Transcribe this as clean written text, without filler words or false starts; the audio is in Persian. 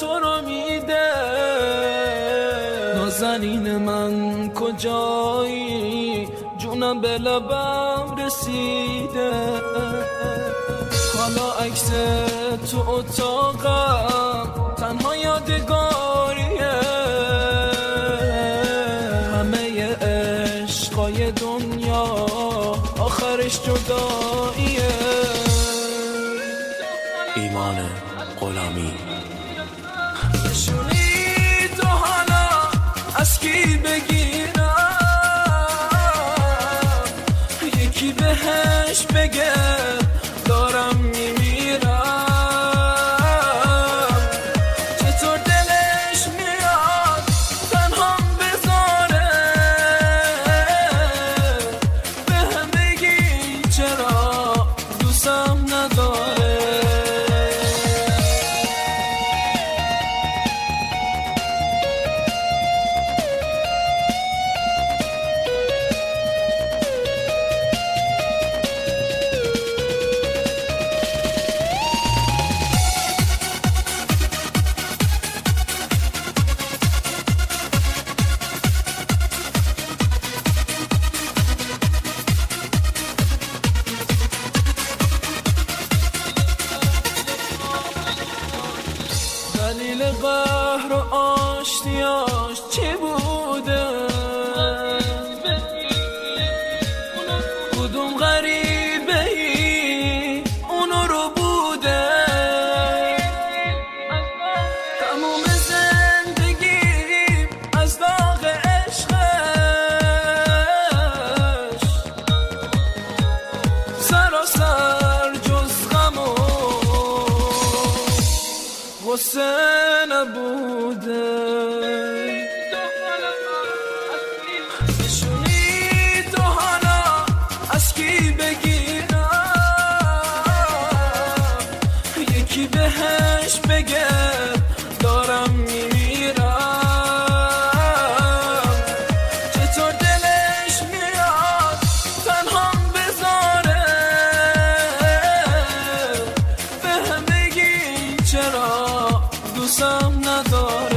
تو رو میده. نازنین من کجایی، جونم به لبم رسیده. حالا عکس تو اتاقم تنها یادگاریه. همه عشقای دنیا آخرش جداییه. ایمان غلامی. نشونی تو حالا از کی بگیرم، یکی بهش بگه دارم میمیرم. چطور دلش میاد تنهام بذاره، به هم بگی چرا دوستم نداره. دلیل قهر و آشتیاش چی بوده؟ کدوم غریبه ای اونو رو بوده؟ تموم زندگیم از داغ عشقش سراسر جز غم و غصه نبوده. نشونی تو حالا از کی بگیرم، یکی بهش بگه دارم میمیرم. چطور دلش میاد تنهام بذاره، به هم بگی چرا دوستم نداره.